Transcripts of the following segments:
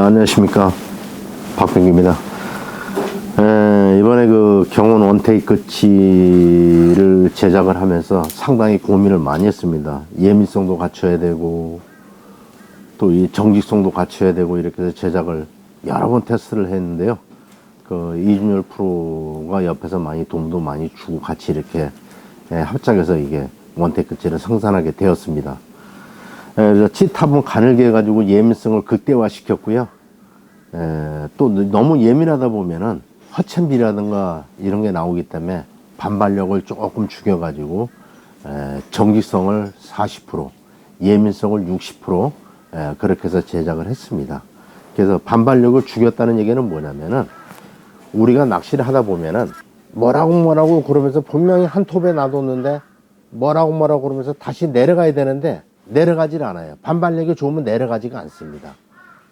안녕하십니까. 박병규입니다. 이번에 그 경운 원테이크 끝치를 제작을 하면서 상당히 고민을 많이 했습니다. 예민성도 갖춰야 되고, 또 이 정직성도 갖춰야 되고, 이렇게 해서 제작을 여러 번 테스트를 했는데요. 그 이준열 프로가 옆에서 많이 도움도 많이 주고 같이 이렇게 합작해서 이게 원테이크 끝치를 생산하게 되었습니다. 그래서 치탑은 가늘게 해가지고 예민성을 극대화시켰고요. 또 너무 예민하다 보면은 허챔비라든가 이런 게 나오기 때문에 반발력을 조금 죽여가지고 정직성을 40%, 예민성을 60% 그렇게 해서 제작을 했습니다. 그래서 반발력을 죽였다는 얘기는 뭐냐면은 우리가 낚시를 하다 보면은 뭐라고 그러면서 분명히 한 톱에 놔뒀는데 뭐라고 그러면서 다시 내려가야 되는데 내려가질 않아요. 반발력이 좋으면 내려가지가 않습니다.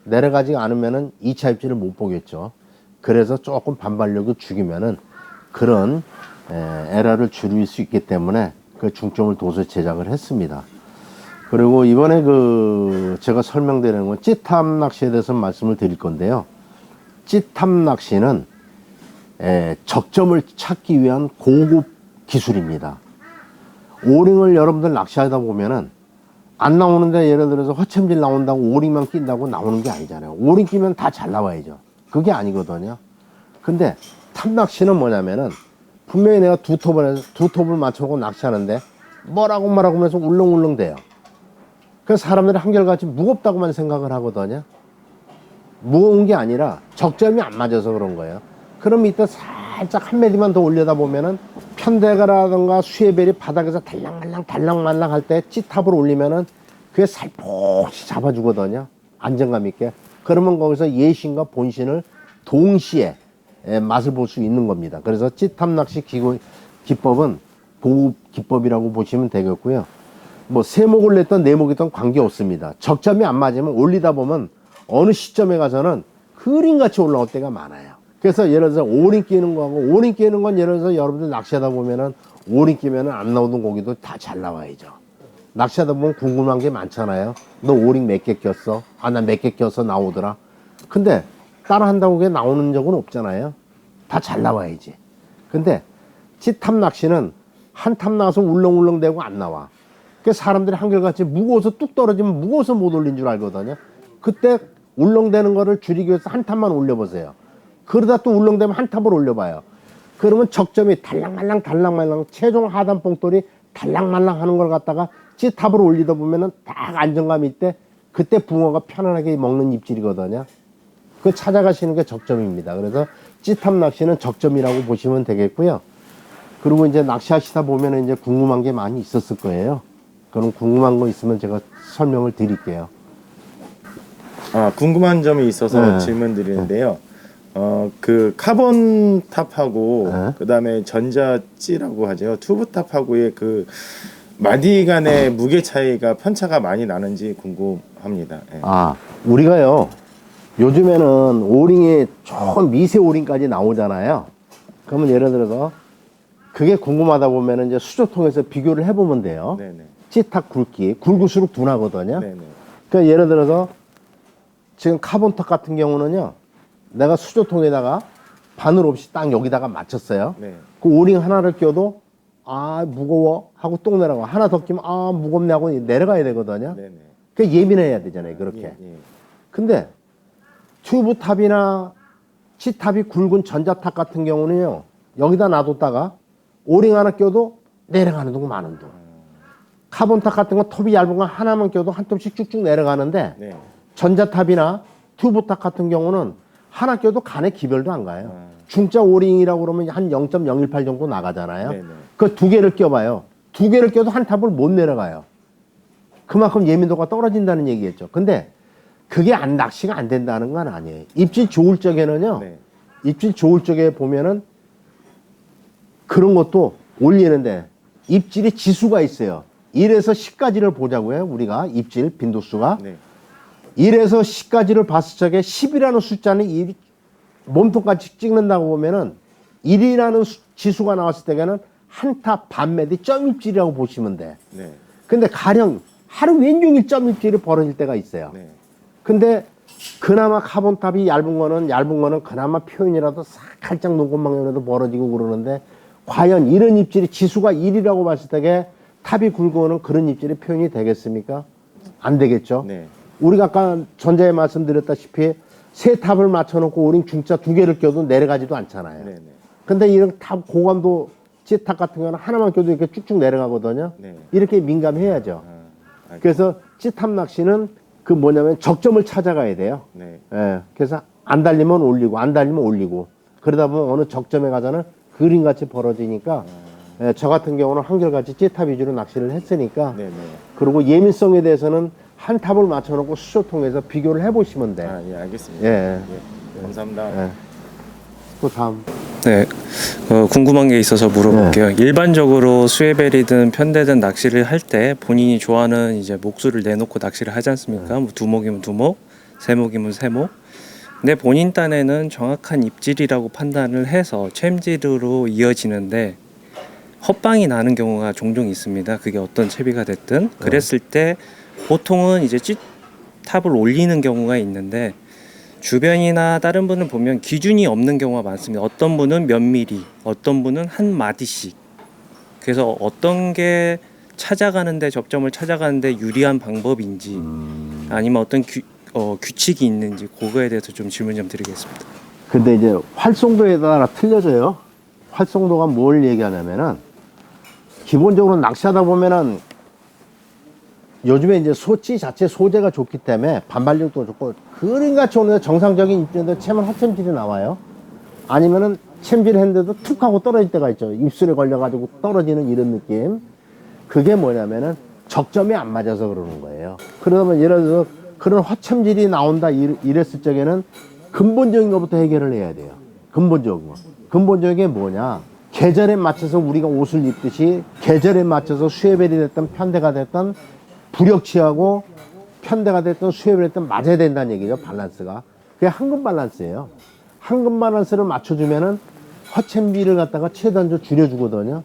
내려가지 않으면은 2차 입질을 못 보겠죠. 그래서 조금 반발력을 죽이면은 그런 에러를 줄일 수 있기 때문에 그 중점을 둬서 제작을 했습니다. 그리고 이번에 그 제가 설명드리는 건 찌탑 낚시에 대해서 말씀을 드릴 건데요. 찌탑 낚시는 적점을 찾기 위한 고급 기술입니다. 오링을 여러분들 낚시하다 보면은 안 나오는데 예를 들어서 허챔질 나온다고 오링만 낀다고 나오는 게 아니잖아요. 오링 끼면 다 잘 나와야죠. 그게 아니거든요. 근데 탑낚시는 뭐냐면은 분명히 내가 두 톱을 맞춰놓고 낚시하는데 뭐라고 하면서 울렁울렁 돼요. 그래서 사람들이 한결같이 무겁다고만 생각을 하거든요. 무거운 게 아니라 적점이 안 맞아서 그런 거예요. 그럼 이때 살짝 한 메디만 더 올려다 보면은 편대가라든가 수에벨이 바닥에서 달랑말랑 할 때 찌탑을 올리면은 그게 살포시 잡아주거든요. 안정감 있게. 그러면 거기서 예신과 본신을 동시에 맛을 볼 수 있는 겁니다. 그래서 찌탑 낚시 기법은 고급 기법이라고 보시면 되겠고요. 뭐 세목을 냈던 네목이든 관계 없습니다. 적점이 안 맞으면 올리다 보면 어느 시점에 가서는 그림같이 올라올 때가 많아요. 그래서 예를 들어서 오링 끼는 거하고 오링 끼는 건 예를 들어서 여러분들 낚시하다 보면은 오링 끼면은 안 나오는 고기도 다 잘 나와야죠. 낚시하다 보면 궁금한 게 많잖아요. 너 오링 몇 개 꼈어? 아, 나 몇 개 껴서 나오더라. 근데 따라 한다고 그게 나오는 적은 없잖아요. 다 잘 나와야지. 근데 찌탑 낚시는 한 탑 나와서 울렁울렁 대고 안 나와. 그래서 사람들이 한결같이 무거워서 뚝 떨어지면 무거워서 못 올린 줄 알거든요. 그때 울렁대는 거를 줄이기 위해서 한 탑만 올려보세요. 그러다 또 울렁대면 한 탑을 올려봐요. 그러면 적점이 달랑말랑 최종 하단 뽕돌이 달랑말랑 하는 걸 갖다가 찌탑을 올리다 보면은 딱 안정감이 있대. 그때 붕어가 편안하게 먹는 입질이거든요. 그 찾아가시는 게 적점입니다. 그래서 찌탑 낚시는 적점이라고 보시면 되겠고요. 그리고 이제 낚시하시다 보면 이제 궁금한 게 많이 있었을 거예요. 그럼 궁금한 거 있으면 제가 설명을 드릴게요. 궁금한 점이 있어서 질문 드리는데요. 그 카본 탑하고 그다음에 전자찌라고 하죠. 투브 탑하고의 그 마디 간의 무게 차이가 편차가 많이 나는지 궁금합니다. 우리가요. 요즘에는 오링이 좀 미세 오링까지 나오잖아요. 그러면 예를 들어서 그게 궁금하다 보면 이제 수조통에서 비교를 해보면 돼요. 네네. 찌탑 굵기, 굵을수록 둔하거든요. 네네. 그러니까 예를 들어서 지금 카본탑 같은 경우는요. 내가 수조통에다가 바늘 없이 딱 여기다가 맞췄어요. 네. 그 오링 하나를 껴도 무거워 하고 똥 내려가. 하나 더 끼면 무겁네 하고 내려가야 되거든요. 네네. 그 예민해야 되잖아요. 그렇게. 예. 근데 튜브 탑이나 치탑이 굵은 전자탑 같은 경우는요. 여기다 놔뒀다가 오링 하나 껴도 내려가는 동 많은 동. 카본탑 같은 거 톱이 얇은 거 하나만 껴도 한 톱씩 쭉쭉 내려가는데 네. 전자탑이나 튜브탑 같은 경우는 하나 껴도 간에 기별도 안 가요. 중짜 오링이라고 그러면 한 0.018 정도 나가잖아요. 네네. 그 두 개를 껴봐요. 두 개를 껴도 한 탑을 못 내려가요. 그만큼 예민도가 떨어진다는 얘기겠죠. 근데 그게 낚시가 안 된다는 건 아니에요. 입질 좋을 적에는요. 네. 입질 좋을 적에 보면은 그런 것도 올리는데 입질의 지수가 있어요. 1에서 10까지를 보자고요. 우리가 입질 빈도수가. 네. 1에서 10까지를 봤을 적에 10이라는 숫자는 몸통같이 찍는다고 보면은 1이라는 지수가 나왔을 때에는 한타 반매디 점입질이라고 보시면 돼. 네. 근데 가령 하루 왼종일 점입질이 벌어질 때가 있어요. 네. 근데 그나마 카본탑이 얇은 거는 그나마 표현이라도 살짝 눈곱망이라도 벌어지고 그러는데, 과연 이런 입질이 지수가 1이라고 봤을 때에 탑이 굵어오는 그런 입질이 표현이 되겠습니까? 안 되겠죠. 네. 우리가 아까 전자에 말씀드렸다시피 세 탑을 맞춰놓고 우린 중자 2개를 껴도 내려가지도 않잖아요. 네네. 근데 이런 탑 고감도 찌탑 같은 경우는 하나만 껴도 이렇게 쭉쭉 내려가거든요. 네. 이렇게 민감해야죠. 알겠습니다. 그래서 찌탑 낚시는 그 뭐냐면 적점을 찾아가야 돼요. 네. 예. 그래서 안 달리면 올리고 안 달리면 올리고 그러다 보면 어느 적점에 가서는 그림같이 벌어지니까 예, 저 같은 경우는 한결같이 찌탑 위주로 낚시를 했으니까 네네. 그리고 예민성에 대해서는 한 탑을 맞춰놓고 수조 통해서 비교를 해보시면 돼. 예, 알겠습니다. 예. 예, 감사합니다. 예. 또 다음. 네, 궁금한 게 있어서 물어볼게요. 일반적으로 수에벨이든 편대든 낚시를 할 때 본인이 좋아하는 이제 목수를 내놓고 낚시를 하지 않습니까? 뭐 두목이면 두목, 세목이면 세목. 근데 본인 딴에는 정확한 입질이라고 판단을 해서 챔질으로 이어지는데 헛방이 나는 경우가 종종 있습니다. 그게 어떤 채비가 됐든 그랬을 때 보통은 이제 찌탑을 올리는 경우가 있는데 주변이나 다른 분을 보면 기준이 없는 경우가 많습니다. 어떤 분은 몇 미리, 어떤 분은 한 마디씩. 그래서 어떤 게 찾아가는데 접점을 찾아가는데 유리한 방법인지 아니면 어떤 규칙이 있는지 그거에 대해서 좀 질문 좀 드리겠습니다. 근데 이제 활성도에 따라 틀려져요. 활성도가 뭘 얘기하냐면은 기본적으로 낚시하다 보면은 요즘에 이제 소치 자체 소재가 좋기 때문에 반발력도 좋고 그림같이 오는 정상적인 입질인데 채면 헛챔질이 나와요. 아니면은 챔질 했는데도 툭 하고 떨어질 때가 있죠. 입술에 걸려가지고 떨어지는 이런 느낌. 그게 뭐냐면은 적점이 안 맞아서 그러는 거예요. 그러면 예를 들어서 그런 헛챔질이 나온다 이랬을 적에는 근본적인 것부터 해결을 해야 돼요. 근본적인 거. 근본적인 게 뭐냐. 계절에 맞춰서 우리가 옷을 입듯이 계절에 맞춰서 수에벨이 됐든 편대가 됐든 부력치하고 편대가 됐든 수협이 됐든 맞아야 된다는 얘기죠. 밸런스가. 그게 황금 밸런스예요. 황금 밸런스를 맞춰주면은 허챔비를 갖다가 최단적으로 줄여주거든요.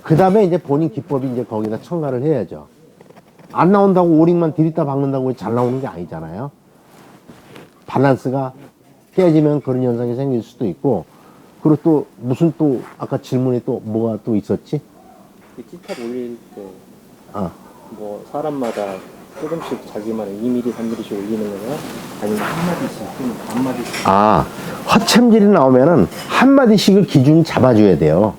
그 다음에 이제 본인 기법이 이제 거기다 첨가를 해야죠. 안 나온다고 오링만 들이다 박는다고 잘 나오는 게 아니잖아요. 밸런스가 깨지면 그런 현상이 생길 수도 있고, 그리고 또 무슨 또 아까 질문이 또 뭐가 또 있었지? 찌탑 올릴 때 아. 뭐 사람마다 조금씩 자기만의 2mm, 3mm씩 올리는 거냐? 아니면 한 마디씩, 또는 반 마디씩? 아, 헛챔질이 나오면은 한 마디씩을 기준 잡아줘야 돼요.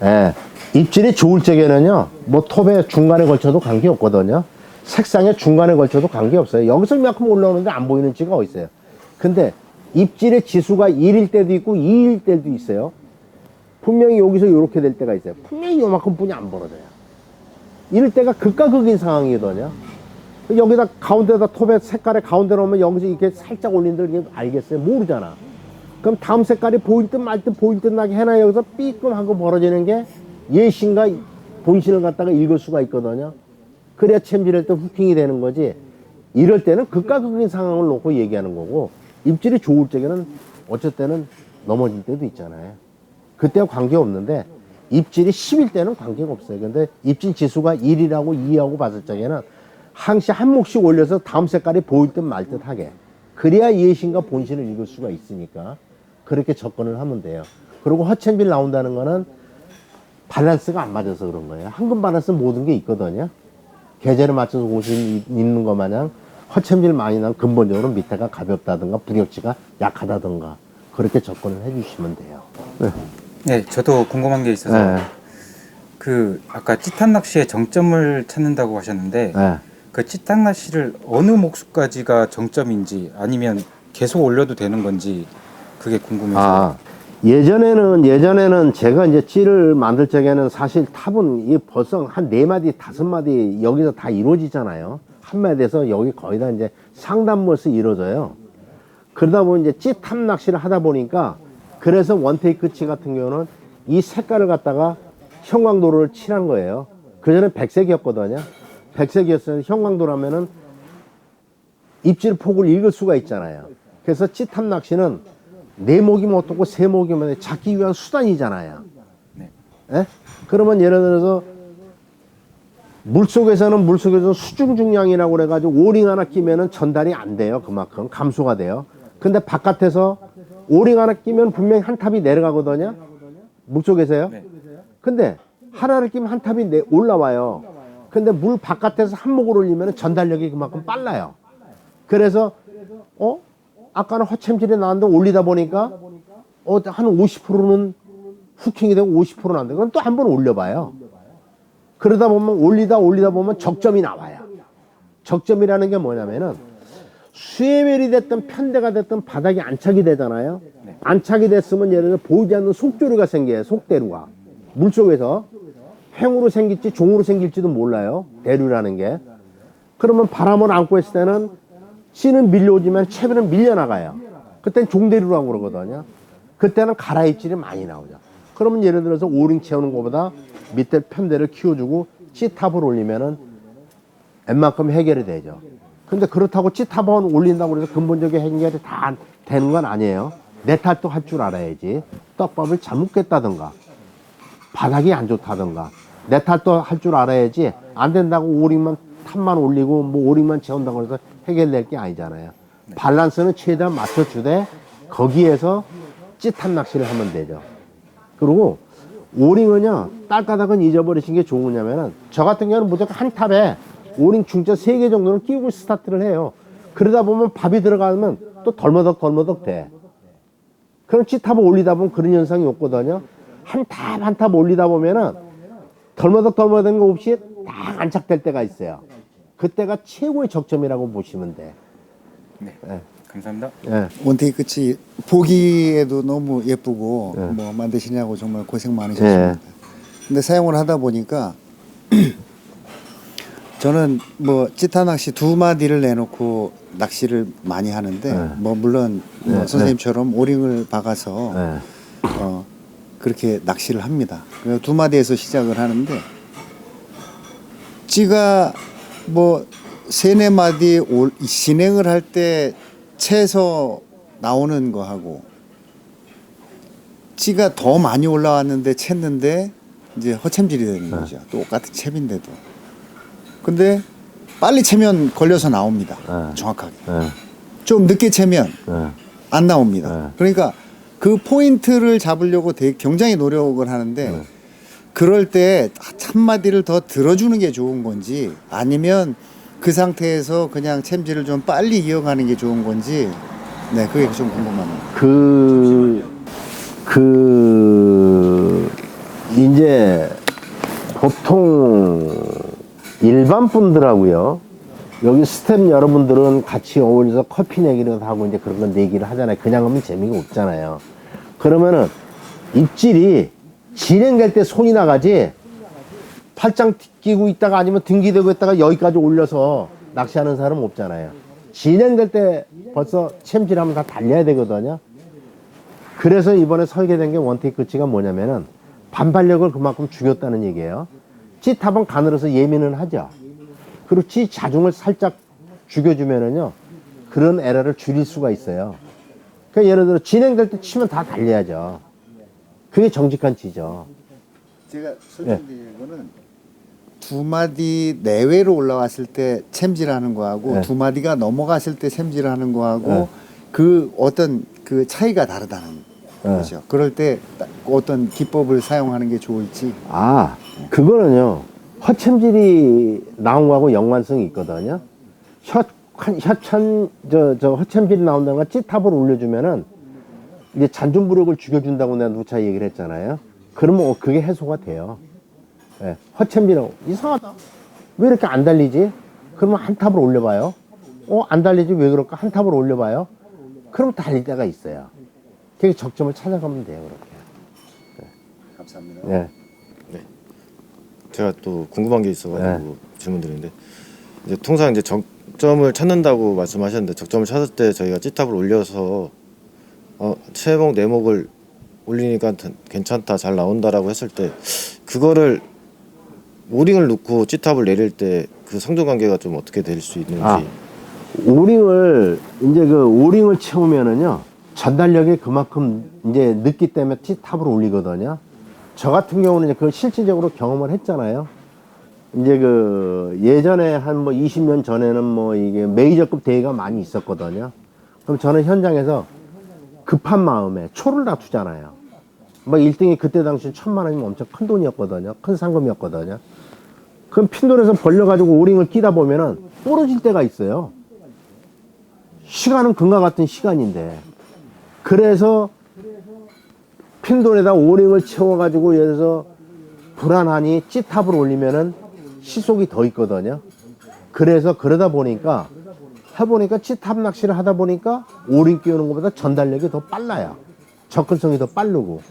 예. 입질이 좋을 적에는요, 뭐 톱에 중간에 걸쳐도 관계 없거든요. 색상에 중간에 걸쳐도 관계 없어요. 여기서 이만큼 올라오는데 안 보이는 찌가 어디 있어요. 근데 입질의 지수가 1일 때도 있고 2일 때도 있어요. 분명히 여기서 이렇게 될 때가 있어요. 분명히 요만큼 뿐이 안 벌어져요. 이럴 때가 극과 극인 상황이거든요. 여기다 가운데다 톱에 색깔의 가운데 놓으면 여기서 이렇게 살짝 올린들 알겠어요? 모르잖아. 그럼 다음 색깔이 보일 듯 말 듯 보일 듯 나게 해놔. 여기서 삐끔하고 벌어지는 게 예신과 본신을 갖다가 읽을 수가 있거든요. 그래야 챔질할 때 후킹이 되는 거지. 이럴 때는 극과 극인 상황을 놓고 얘기하는 거고, 입질이 좋을 적에는 어쩔 때는 넘어질 때도 있잖아요. 그때와 관계없는데 입질이 10일 때는 관계가 없어요. 근데 입질 지수가 1이라고 2하고 봤을 적에는 항시 한 몫씩 올려서 다음 색깔이 보일 듯 말 듯 하게. 그래야 예신과 본신을 읽을 수가 있으니까 그렇게 접근을 하면 돼요. 그리고 허챔질 나온다는 거는 밸런스가 안 맞아서 그런 거예요. 황금 밸런스는 모든 게 있거든요. 계절에 맞춰서 옷을 입는 것 마냥 허챔질 많이 나면 근본적으로 밑에가 가볍다든가 부력치가 약하다든가 그렇게 접근을 해주시면 돼요. 네. 네, 저도 궁금한 게 있어서 네. 그 아까 찌탄 낚시의 정점을 찾는다고 하셨는데 네. 그 찌탄 낚시를 어느 목수까지가 정점인지 아니면 계속 올려도 되는 건지 그게 궁금해서. 아, 예전에는 제가 이제 찌를 만들 적에는 사실 탑은 이 벌써 한 4마디, 5마디 여기서 다 이루어지잖아요. 한 마디에서 여기 거의 다 이제 상단부에서 이루어져요. 그러다 보니 이제 찌탑 낚시를 하다 보니까 그래서 원테이크 치 같은 경우는 이 색깔을 갖다가 형광도로를 칠한 거예요. 그전에 백색이었거든요. 백색이었으면 형광도라면은 입질 폭을 읽을 수가 있잖아요. 그래서 찌탑 낚시는 4목이면 어떻고 3목이면 잡기 위한 수단이잖아요. 네. 예? 그러면 예를 들어서 물속에서 수중 중량이라고 그래가지고 오링 하나 끼면은 전달이 안 돼요. 그만큼 감소가 돼요. 근데 바깥에서 오링 하나 끼면 분명히 한 탑이 내려가거든요. 물속에서요. 네. 근데 하나를 끼면 한 탑이 올라와요. 근데 물 바깥에서 한목을 올리면 전달력이 그만큼 빨라요. 그래서 아까는 허챔질이 나왔는데 올리다 보니까 한 50%는 후킹이 되고 50%는 안 되고 그럼 또 한 번 올려봐요. 그러다 보면 올리다 보면 적점이 나와요. 적점이라는 게 뭐냐면은 수해벨이 됐든 편대가 됐든 바닥이 안착이 되잖아요. 안착이 됐으면 예를 들어 보이지 않는 속조류가 생겨요. 속대류가 물속에서 횡으로 생길지 종으로 생길지도 몰라요. 대류라는 게. 그러면 바람을 안고 있을 때는 씨는 밀려오지만 채비는 밀려나가요. 그때는 종대류라고 그러거든요. 그때는 가라입질이 많이 나오죠. 그러면 예를 들어서 오링 채우는 것보다 밑에 편대를 키워주고 찌탑을 올리면은 웬만큼 해결이 되죠. 근데 그렇다고 찌탑을 올린다고 해서 근본적인 해결이 다 되는 건 아니에요. 내 탓도 할 줄 알아야지. 떡밥을 잘못 깼다든가 바닥이 안 좋다든가 내 탓도 할 줄 알아야지. 안 된다고 오링만 탑만 올리고 뭐 오링만 채운다고 해서 해결될 게 아니잖아요. 밸런스는 최대한 맞춰주되 거기에서 찌탑 낚시를 하면 되죠. 그리고 오링은요 딸가닥은 잊어버리신 게 좋으냐면은 저 같은 경우는 무조건 한 탑에 오링 중짜 3개 정도는 끼우고 스타트를 해요. 그러다 보면 밥이 들어가면 또 덜머덕 돼. 그럼 찌탑을 올리다 보면 그런 현상이 없거든요. 한 탑 올리다 보면은 덜머덕 거 없이 딱 안착될 때가 있어요. 그때가 최고의 적점이라고 보시면 돼. 네. 예. 감사합니다. 예. 원테이 끝이 보기에도 너무 예쁘고 예. 뭐 만드시냐고 정말 고생 많으셨습니다. 예. 근데 사용을 하다 보니까 저는 뭐 찌타 낚시 2마디를 내놓고 낚시를 많이 하는데 예. 뭐 물론 뭐 예. 선생님처럼 오링을 박아서 예. 그렇게 낚시를 합니다. 그래서 2마디에서 시작을 하는데 찌가 뭐 3-4마디 진행을 할 때 채에서 나오는 거하고 찌가 더 많이 올라왔는데 챘는데 이제 허챔질이 되는 거죠. 똑같은 챔인데도. 근데 빨리 채면 걸려서 나옵니다. 정확하게. 좀 늦게 채면 안 나옵니다. 그러니까 그 포인트를 잡으려고 굉장히 노력을 하는데 그럴 때 한마디를 더 들어주는 게 좋은 건지 아니면 그 상태에서 그냥 챔질을 좀 빨리 이어가는 게 좋은 건지 네 그게 좀 궁금합니다. 이제 보통 일반 분들하고요. 여기 스텝 여러분들은 같이 어울려서 커피 내기를 하고 이제 그런 건 내기를 하잖아요. 그냥 하면 재미가 없잖아요. 그러면은 입질이 진행될 때 손이 나가지 팔짱 끼고 있다가 아니면 등기 대고 있다가 여기까지 올려서 낚시하는 사람은 없잖아요. 진행될 때 벌써 챔질하면 다 달려야 되거든요. 그래서 이번에 설계된 게 원테이크 끝이가 뭐냐면은 반발력을 그만큼 죽였다는 얘기예요. 찌탑은 가늘어서 예민은 하죠. 그리고 찌 자중을 살짝 죽여주면은요 그런 에러를 줄일 수가 있어요. 그러니까 예를 들어 진행될 때 치면 다 달려야죠. 그게 정직한 찌죠. 제가 설명드리는 거는 2마디 내외로 올라왔을 때 챔질하는 거하고 네. 2마디가 넘어갔을 때 챔질하는 거하고 네. 그 어떤 그 차이가 다르다는 거죠. 그럴 때 어떤 기법을 사용하는 게 좋을지. 그거는요 허챔질이 나온 거하고 연관성이 있거든요. 허챔질이 나온다는 건 찌탑을 올려주면은 이제 잔존부력을 죽여준다고 내가 누차 얘기를 했잖아요. 그러면 그게 해소가 돼요. 예, 허챔질하고 이상하다. 왜 이렇게 안 달리지? 그러면 한 탑을 올려봐요. 안 달리지 왜 그럴까? 한 탑을 올려봐요. 그럼 달릴 때가 있어요. 그게 적점을 찾아가면 돼요. 그렇게. 감사합니다. 예. 제가 또 궁금한 게 있어가지고 질문드리는데 이제 통상 이제 적점을 찾는다고 말씀하셨는데 적점을 찾을 때 저희가 찌탑을 올려서 채목 내목을 올리니까 괜찮다 잘 나온다라고 했을 때 그거를 오링을 넣고 찌탑을 내릴 때 그 상호관계가 좀 어떻게 될 수 있는지. 오링을 이제 그 오링을 채우면은요 전달력이 그만큼 이제 늦기 때문에 찌탑을 올리거든요. 저 같은 경우는 이제 그 실질적으로 경험을 했잖아요. 이제 그 예전에 한 뭐 20년 전에는 뭐 이게 메이저급 대회가 많이 있었거든요. 그럼 저는 현장에서 급한 마음에 초를 다투잖아요. 뭐 1등이 그때 당시 1,000만 원이면 엄청 큰 돈이었거든요. 큰 상금이었거든요. 그럼 핀돌에서 벌려가지고 오링을 끼다 보면은 부러질 때가 있어요. 시간은 금과 같은 시간인데. 그래서 핀돌에다 오링을 채워가지고 예를 들어서 불안하니 찌탑을 올리면은 시속이 더 있거든요. 그래서 그러다 보니까 해보니까 찌탑 낚시를 하다 보니까 오링 끼우는 것보다 전달력이 더 빨라요. 접근성이 더 빠르고.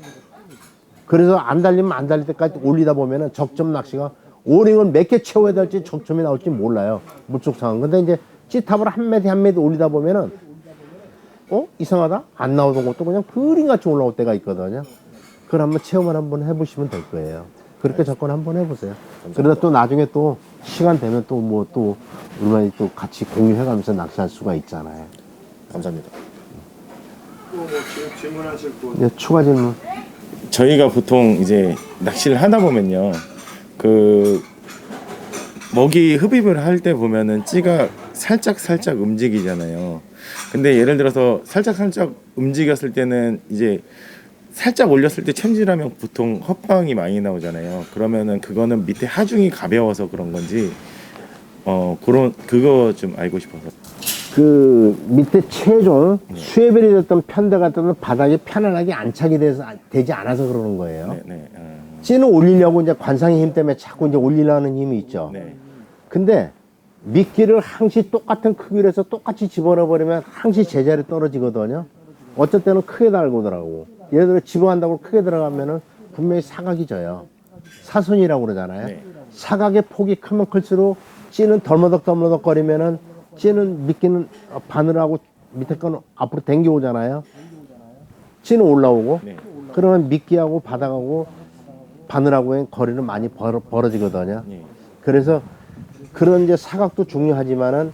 그래서 안 달리면 안 달릴 때까지 올리다 보면은 적점 낚시가 오링을 몇 개 채워야 될지 적점이 나올지 몰라요. 물속 상황. 근데 이제 찌탑을 한 매디 한 매디 올리다 보면은 이상하다? 안 나오던 것도 그냥 그림같이 올라올 때가 있거든요. 그걸 한번 체험을 한번 해보시면 될 거예요. 그렇게 접근 한번 해보세요. 그러다 또 나중에 또 시간 되면 또 뭐 또 우리만이 또 같이 공유해가면서 낚시할 수가 있잖아요. 감사합니다. 또뭐 질문하실 분. 이제 추가 질문. 저희가 보통 이제 낚시를 하다 보면요, 그 먹이 흡입을 할 때 보면은 찌가 살짝 움직이잖아요. 근데 예를 들어서 살짝 움직였을 때는 이제 살짝 올렸을 때 챔질하면 보통 헛방이 많이 나오잖아요. 그러면은 그거는 밑에 하중이 가벼워서 그런 건지 그거 좀 알고 싶어서. 그 밑에 체종 수해벨이 됐던 편대 같은 건 바닥에 편안하게 안착이 되지 않아서 그러는 거예요. 네. 찌는 올리려고 이제 관상의 힘 때문에 자꾸 이제 올리려는 힘이 있죠. 네. 근데 미끼를 항시 똑같은 크기로 해서 똑같이 집어넣어 버리면 항시 제자리에 떨어지거든요. 어쩔 때는 크게 달고더라고. 예를 들어 집어한다고 크게 들어가면은 분명히 사각이 져요. 사선이라고 그러잖아요. 네. 사각의 폭이 크면 클수록 찌는 덜머덕 거리면은 찌는 미끼는 바늘하고 밑에 거는 앞으로 당겨오잖아요. 찌는 올라오고. 네. 그러면 미끼하고 바닥하고 바늘하고의 거리는 많이 벌어지거든요. 네. 그래서 그런 이제 사각도 중요하지만은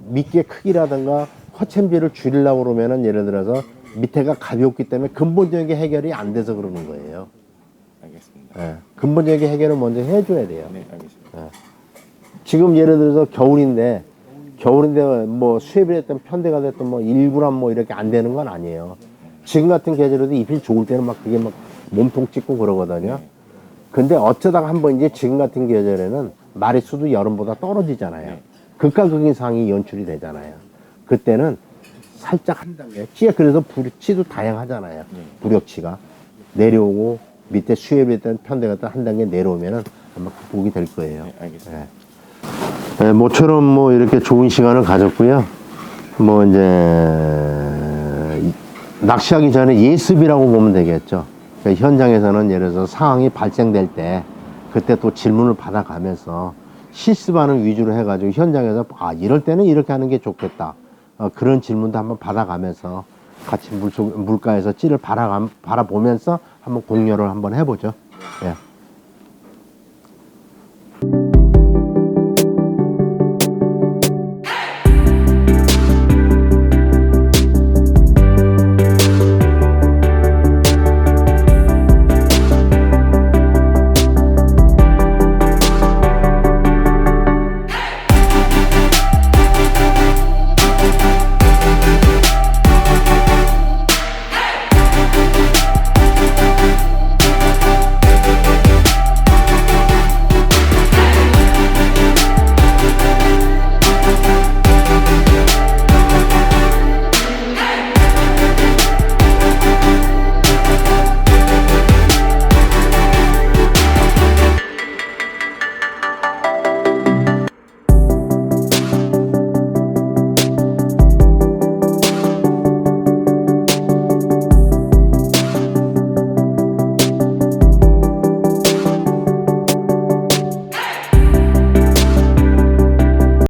미끼의 크기라든가 허챔질을 줄이려고 그러면은 예를 들어서 밑에가 가볍기 때문에 근본적인 해결이 안 돼서 그러는 거예요. 알겠습니다. 예. 근본적인 해결을 먼저 해줘야 돼요. 네, 알겠습니다. 지금 예를 들어서 겨울인데 뭐 수입이 됐든 편대가 됐든 뭐 1g 뭐 이렇게 안 되는 건 아니에요. 지금 같은 계절에도 잎이 좋을 때는 막 그게 막 몸통 찍고 그러거든요. 근데 어쩌다가 한번 이제 지금 같은 계절에는 마리수도 여름보다 떨어지잖아요. 네. 극과 극인 상황이 연출이 되잖아요. 그때는 살짝 한 단계. 그래서 찌도 다양하잖아요. 부력치가 내려오고 밑에 수입이 됐든 편대가 됐든 한 단계 내려오면은 아마 극복이 될 거예요. 네, 알겠습니다. 네, 모처럼 뭐 이렇게 좋은 시간을 가졌고요. 뭐 이제 낚시하기 전에 예습이라고 보면 되겠죠. 그러니까 현장에서는 예를 들어서 상황이 발생될 때 그때 또 질문을 받아가면서 실습하는 위주로 해가지고 현장에서 이럴 때는 이렇게 하는 게 좋겠다. 그런 질문도 한번 받아가면서 같이 물가에서 찌를 바라보면서 한번 공유를 한번 해보죠. 예.